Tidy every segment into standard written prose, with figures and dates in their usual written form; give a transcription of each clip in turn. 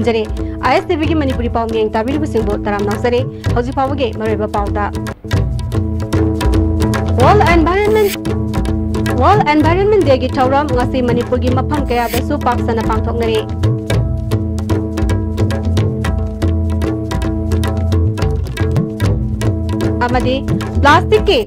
खुरुमजरे ISTV की मणिपुरी पाव मियंग ताबिरबु सिंबो तराम Nasre हौजि फावगे मरेबा पावदा World Environment Day की थौरम ngasi Manipur की मफम कया दसु पाक्सना पांगथोकनरे amadi plastic ke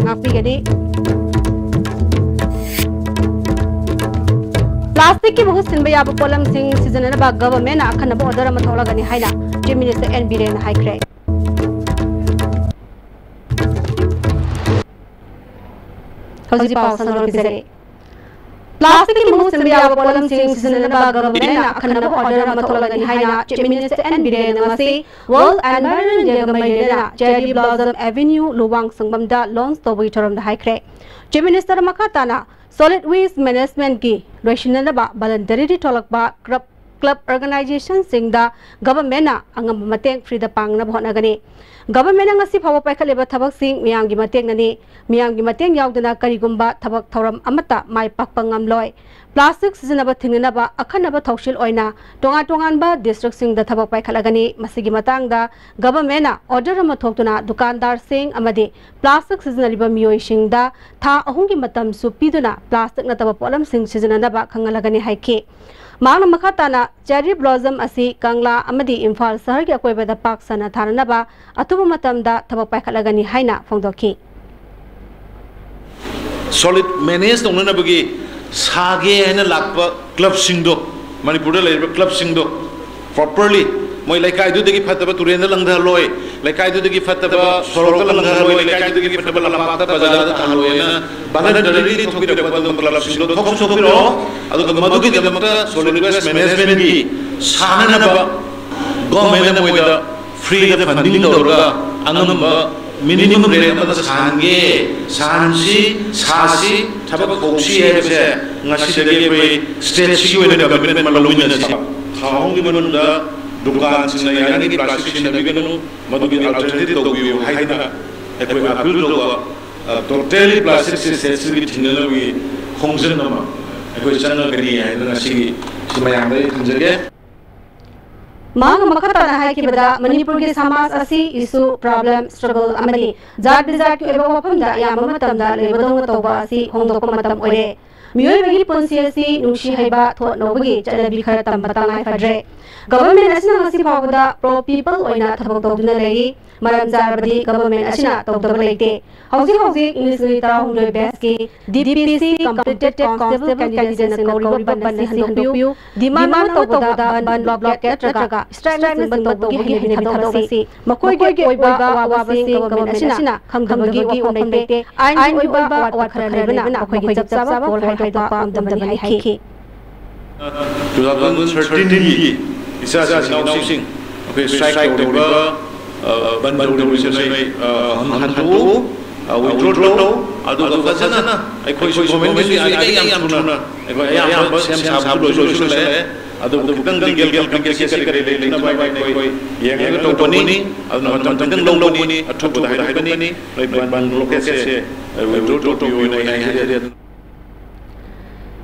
ngapigani plastic ki bahut sinba yaba polam sing season na ba government na akhana ba order ma thola gani haina chief minister NB Ren high crack hoji paw sanor bizare plastic ki bahut sinba yaba polam sing season na ba government na akhana ba order ma thola gani haina chief minister NB Ren ngasi World Environment Day ga maidena Cherry Blossom Avenue Luwang Sangbam da launch tobi thoram da high crack chief minister makatana solid waste management ki loisinna ba voluntary tholak ba club organization singda government na angam mateng free da pangna bhona gani government na ngasi phawa paikha leba thabak sing miyang gi mateng nani miyang gi mateng yaudana karigumba thabak thoram amata mai pakpangam loi plastic sizinaba thingnaba akhanaba thausil oina tongan ba district sing da thabak paikhalagani masigi matangda government na order ama thoktuna dukandar sing amadi plastic sizinaliba miyoi singda tha ahungi matam su piduna plastic na taba polam sing sizinaba khangalagani haike Mang makatana Cherry Blossom asi Kangla amadi Imphal sahar ki akoi bada pak sana tharanaba atubu matamda thabak paikhalagani haina phongdoki solid manage tongna bagi sage haina lakpa club singdo manipur la club singdo properly moi laikai du degi fataba turenda langda loi laikai du degi fataba sorokal langda loi laikai du degi fataba lamata bazar da thaloi na voluntary thoki de badam club singdo thok sokiro adu madu ki demata solid waste management ki sana na ba government moi da free the funding dora angamba minimum rate of the sange sansi sasi thaba koksi hebse ngasi degi pre state si we government malawin na si thawong gi manunda dukan sing yani ki plastic sin biganu madugi alternative to view haina ekoi appeal to totally plastic sensitive thinnawi khongjen nama ekoi channel gari haina si simayam dai thinjage Mang makatana hai ki bada Manipur ke samas asi issue problem struggle amani jat bizat ki eba wapamda yama matamda lebadong toba asi hongdok matam oire miyoi bagi ponsi asi nushi haiba tho nobagi chalabi khara tam batangai fadre government asina ngasi phawda pro people oina thabak tawduna lei maram jarbadi government asina tawdaba leite hauji english ni tarahum loi best ki DPC completed constable candidate na kauri ban ban handopiu dimana tawda ban block traga strike ban tawgi hine thabasi makoi ge oiba awabasi government asina khangdabagi wapam leite ain oiba awat khara bana makoi ge jabsaba bol hai to pam damdam hai ki 2013 ki isa housing okay strike to ban resolution ai hantu withdraw adu gafasana ai khoi comment si ai yam tuna ai yam sem sab resolution le adu kitang legal complication kare le na bai koi yang to company adu tam long ni athu budai bani ban location se withdraw to you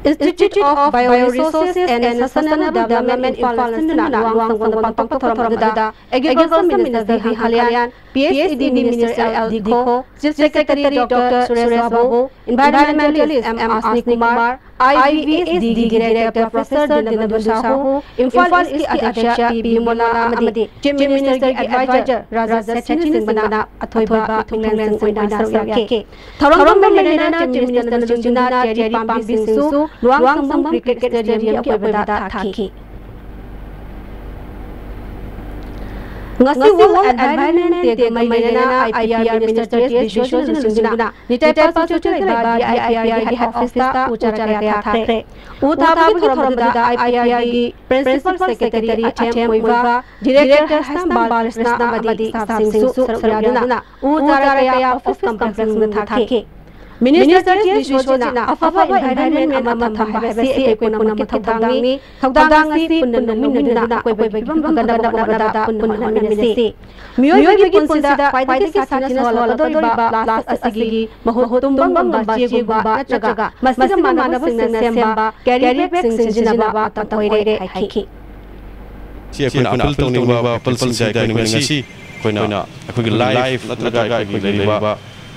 Institute of Bioresources and Sustainable Development in Falsindana Luang Sangbam Pangtok Thoramada Agriculture Minister Halian PhD Minister L. Diko Chief Secretary Dr. Suresh Babu Environmentalist M. Asni Kumar IVSD Director Professor Dinabur Sahu Imphal East ki Adhyaksha P. Mola Amadi Chief Minister ki Advisor Raja Sachin Singh Bana Athoiba Thunglen Singh Oina Sarwake Thoram Menena Chief Minister Junjuna Cherry Pambi Singsu Luang Sangbam Cricket Stadium ki abada thaki ngasi World Environment Day ke maidena IPR Minister T.S. Vishwajana Junjuna Nitaipa Pachuchai ba IPR ki head office ta uchara kya thakre uthabi thoramda IPR ki Principal Secretary Athem Oiva Director Hassan Balkrishna Amadi Singsu Sarwajana uchara kya office complex mein thaki Minister Vishwajana afafa environment ama thamba habasi ekoi puna mathawdangni thawdang asi punna minna koi bai bam baganda nabada punna minasi miyoi gi punsida kwaidaki sathina swala doriba plastic asigi mahotum bang bachi guba nachaga masira manaba singna semba carry bag sinjinaba tatoire haiki si ekoi apil tongniba apil sinjai kai ngasi koina ekoi live natraga ekoi leiba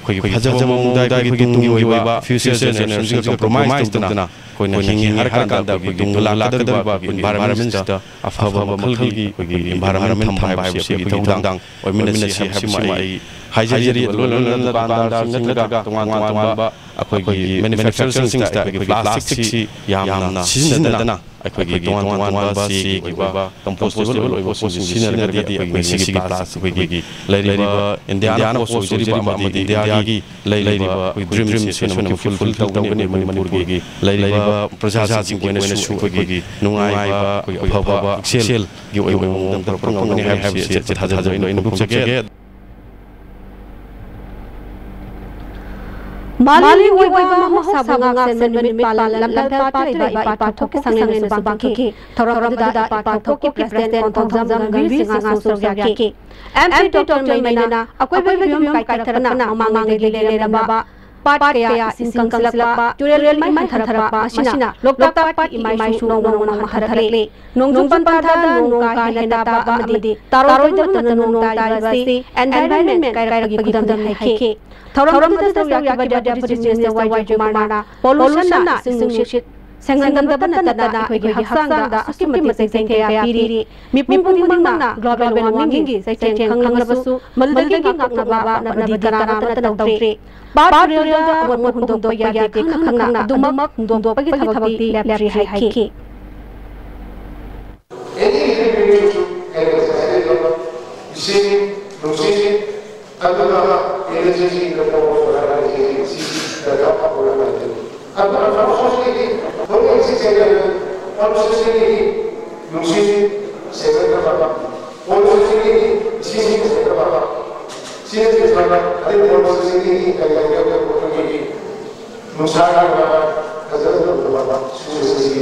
कोई फजब मुंदाई कोई Tungi होइबा future generation को compromise तना कोई नहीं हर कांदा कोई दुला लादबा environment दा अफबा मखलगी कोई एनवायरनमेंट थंबाय से तौदांग और मिनिसी हबसिमाई हाइजेरी लोलन बांदा नत्रगा तोंगान तोंगान अखोई मैन्युफैक्चरिंग सिंग दा प्लास्टिक सी यामना सिजनदना अखोई तोंगान बासी कोइबा कंपोस्टेबल ओइबो सिजनरगदी अखोई सिगी प्लास्टिक कोइगी लेरिबा इंडिया ना पोस्टेबल बामदी इंडियागी लेरिबा ड्रीम सिनेमा फुल तौगनी मणिपुरगी लेरिबा प्रजासिंग कोइना सु कोइगी नुंगाइबा अफबा cell gi oibo mong prong ni have se thaja in buksage Mali oiba mahsa banga sen minute pala lam party ba pathok ke sangne ne subaki thora da pathok ke president kontham gambir singa sosya ke MP Dr. Maina akoi bai bai kai tarana amang le baba part kaya singkang silapa tutorial mai tharapa asina lokta part imai su nong harale nong pantha nong ka hela ba amadi taroi da nong taibasi environment kai gi dam hai Thoram da ya ke bada deputy minister Wai Kumara pollution na singshit sengandam da banata koi gi hasang da suki masai seng kaya piri mipum pung na global warming gi sai cheng khang labasu malgi gi ngak na baba na di karana ta tawtre ba real da mo hundo do ya ke khang na dumak do pagi thabakti lapri hai ki energy in the form of solar energy, the top of solar energy. Unfortunately, only 6 areas, unfortunately, Lucy, Seven Papa, unfortunately, Sisi, Seven Papa, Sisi, Papa, I think unfortunately, Kayaka, Musara, Kazan, Papa, Susi,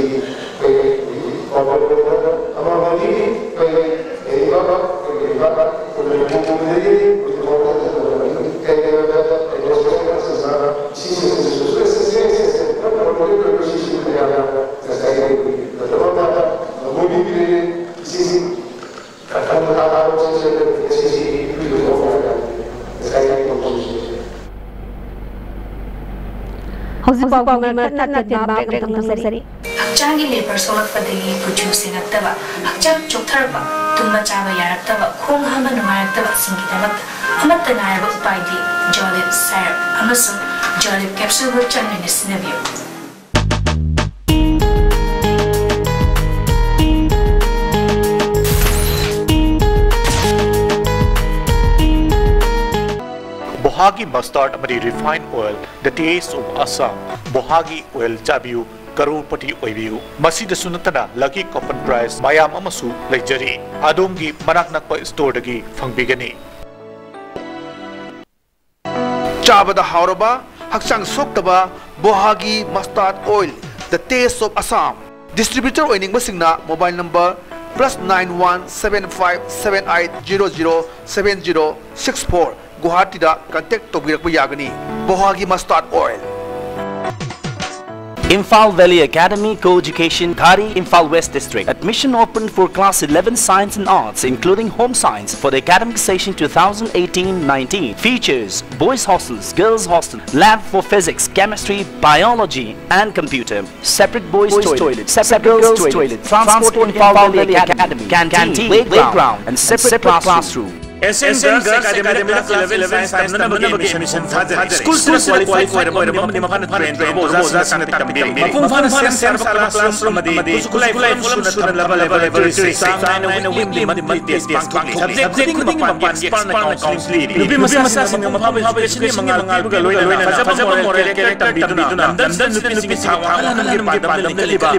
Hakchangi labor solak padagi producing aktaba hakchang choktarba tumma chaba yaraktaba khong hama numayaktaba singidaba amatta naiba upaidi jolib syrup amasu jolib capsule wo channe sinabiyo Bohagi mustard amadi refined oil, the taste of Assam. Bohagi oil jabiu karupati oibiu. Masida sunatana lucky coupon price mayam amasu lejari. Adongi manak nakpa store dagi fangbigani. Chabada hauraba haksang soktaba Bohagi mustard oil, the taste of Assam. Distributor oining basingna mobile number +917578007064 Guwahati da contact tobirakpa yagani. Bohagi mustard oil. Imphal Valley Academy Co-Education, Khari, Imphal West District. Admission open for class 11 Science and Arts, including Home Science, for the academic session 2018-19. Features boys hostels, girls hostel, lab for physics, chemistry, biology, and computer. Separate boys toilet, separate girls toilet, transport in Imphal Valley Academy, canteen, playground, and separate classroom. Girls Academy class 11 science tamna bagi admission thajari school qualified for the mafan train boza sana tambi mafum fan sem classroom madi school full level exam and weekly test subject khuding pan expert counseling nubi masa sing mafam education mangal buga loina fajab moral character biduna dan nubi sawa namgir padam liba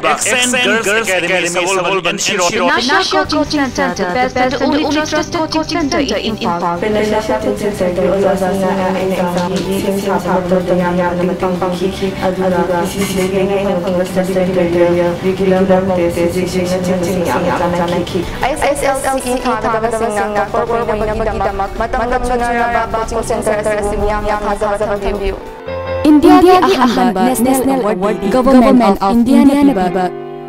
Girls Academy Seoul and Shiro National Coaching Center, the best and only trusted coaching center in Imphal, Penashia Teaching Center, Ozasana and exam, Sing Sabah Dayana, Pangki, Adura, Sisling, and Study regular tests, ISLCE Kadabasanga, India National Award, Government of India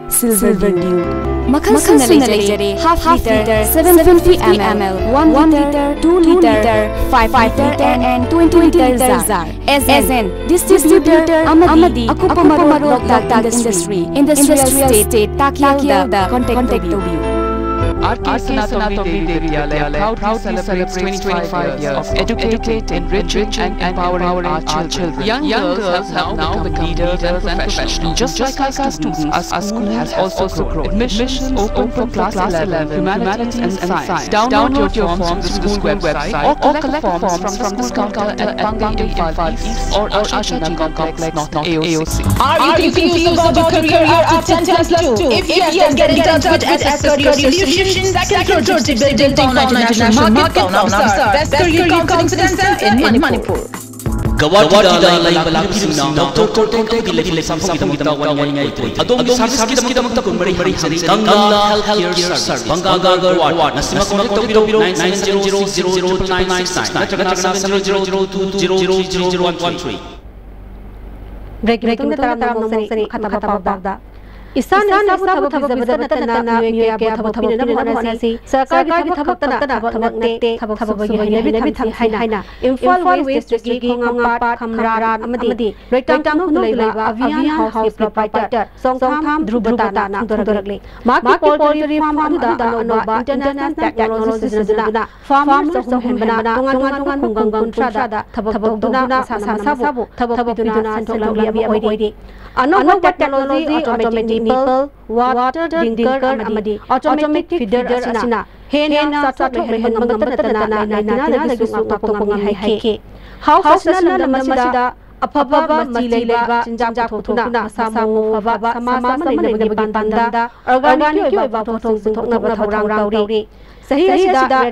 Silver Dew. Makasana Lejare, half liter, 750 ml, 1 liter, 2 liter, 5 liter, and 20 liter Zar. SN, distributor Amadi, Akupamarok Industry, Industrial State, Takilda, contact you. RK Sanatomi Vidyalaya proudly celebrates 25 years of educating, enriching, and empowering our children. Young girls have now become leaders and professionals. Just like our students, our school has also grown. Admissions open for class 11, humanities and science. Download your forms from the school website or collect forms from the counter at Pangang Imphal East or Ashajina Complex, not AOC. Are you confused about your career after 10+2? If yes, then get in touch with SS Career Solutions. That can contribute to building on international market from STAR, Best Career Confidence Center in Manipur. Gawadi Lai Balapsina, Dr. Korte, Billy Samsung, Adom Sarski, Mari, Kangla Healthcare Service, Bangaga, Nasima, 900099999, Regulating the Taramosari, Katabada. Isan sabu tabak miya tabak pinanasi sarkar ki tabak tabak nekte tabak lebi haina Imphal West District Ngangpat Khamran amadi Reitang Nulaiba Avian House Proprietor Songtham Drubata na Doragli Market Poultry Farm Anuda International Technology Center Farmers of Hembana Tungan Kungang Trada tabak duna sabu tabak duna Central Oidi Another technology automated nipple, water drinker amadi, automatic feeder asina. Hena sato rehan magtatana na gusto pagpungi haike. House na masida apaba masilaiba sinjam thotuna samu faba sama nagi panda organic yoba thotna bathorang tauri. Sahi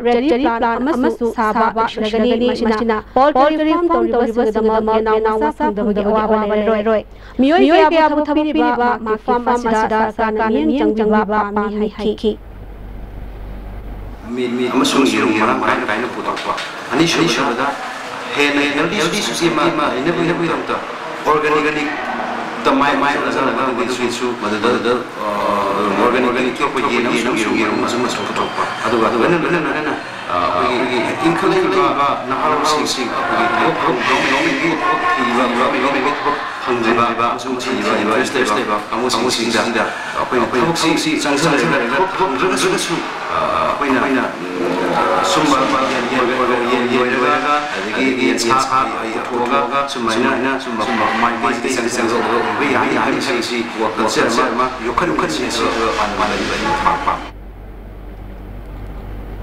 ready plan amasu saba shagani machina poultry farm tawibasudama na samdamudi awa roi miyoy kaya buthabiniba ma farm asida sanan jangba mi haiki mi amasung irung marang kaina putokpa ani shobada healthy susima inabu ta organic mai na su madada organic ko ye na su putokpa aduga na including na sing hangjiba sumchiba amu singda apoi si su apoi sumba yega adigi cha thoga sumaina sumba mai sang we ya si wakal serma yokhan si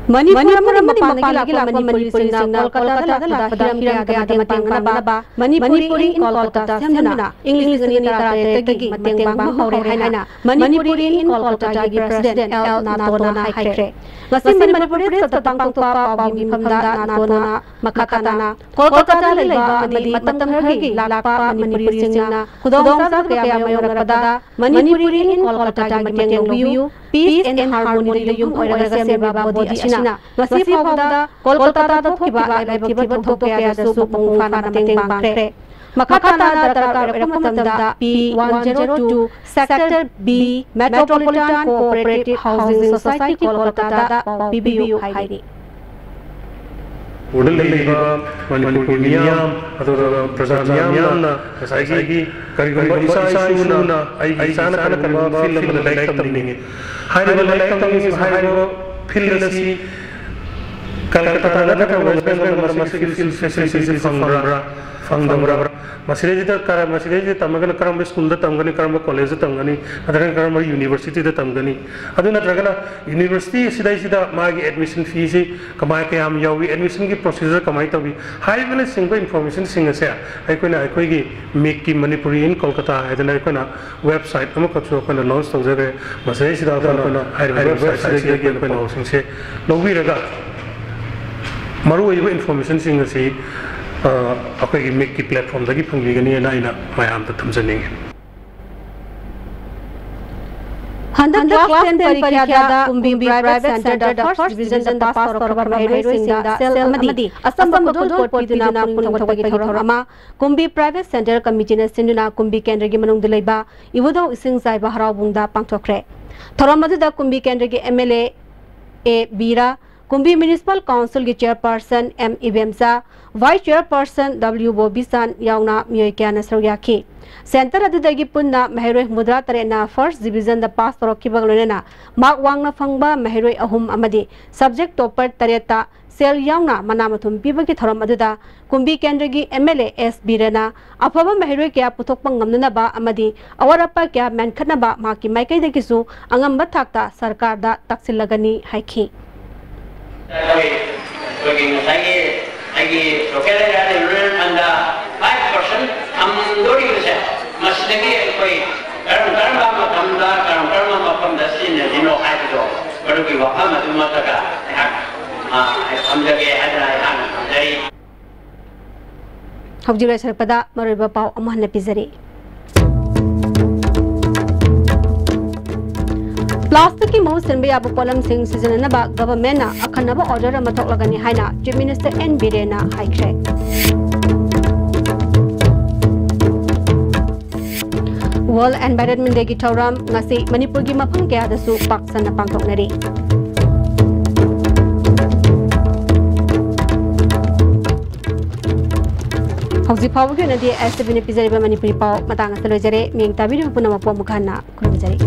Manipur mapalagi Manipuri na Kolkata hiram kaya mateng ba Manipuri in Kolkata samna English ni tegi mateng bang hore haina Manipuri in Kolkata gi President L Natona Haikre Wasim Manipuri tatang pa bagi pamda Natona makatana Kolkata laiba madi matang hagi lapa Manipuri singna hudong sa kaya mayor pada Manipuri in Kolkata gi mateng view peace and harmony yung oiraga seba body asina ngasi phawda Kolkata da thokiba aiba thokya su pungfana mateng bangre makatana darakar erakmatamda P102 Sector B Metropolitan Cooperative Housing Society Kolkata PBU hairi Udalaiba Manipur Niyam atau Prasajam na kasai karigumba isa na ai sana karba film na like tamni hai na like tamni hai na film si Kolkata na ka West Bengal film facilities fangdamra masih tamagana karam school da tamgani karam college da tamgani adana karam university da tamgani aduna tragana university sida magi admission fee se kamai kayam yawi admission ki procedure kamai tabi high level single information singa se aikona gi make ki Manipuri in Kolkata adana aikona website amaka chu akona launch tawjare masai sida akona high website sida gi akona sing se logi raga मरुओइबा information सिंग असि अखोई make की platform दगी फंगबिगनी ना इना मयाम त थमजनिंग Hundred class 10 parikhyada Kumbi Private Center the first division the pass for Mahiroi Singda Sel Amadi Assam Modul Court Piduna Punawatagi Thorama Kumbi Private Center Committee na Sinduna Kumbi Kendra Manung Deleba Iwudo Ising Sai Bahara Bungda Pangtokre Thoramadu da Kumbi Kendra MLA A Bira Kumbi Municipal Council ki Chairperson M Ibemsa Vice Chairperson W Bobisan Yauna Myoikya Nasroyaki Center adudagi punna Mahiroi Mudra Tarena First Division the pass toroki baglonena Mark Wangna Fangba Mahiroi Ahum Amadi Subject Topper Tareta Sel Yauna Manamatum Pibaki Thoramaduda Kumbi Kendragi MLA S Birena Afaba Mahiroi Kya Putokpangam ba Amadi Awarapa Kya Mankanaba Maki Maikai de Kisu Angamba Takta Sarkar da Taksilagani Haiki Hawjira Sarpada Mariba Pau Amahna Pizari Plastic ki most and be abu column sing season about government akanaba order a matolagani haina Chief Minister N Birena high track World Environment Day ki Tauram ngasi Manipur gi mapang kaya dasu paksan na pangtok nari Hawji Pau ki nadi SB ni pizari ba Manipuri Pau matang asalo jare ming tabi ni punama po mukana kulubjari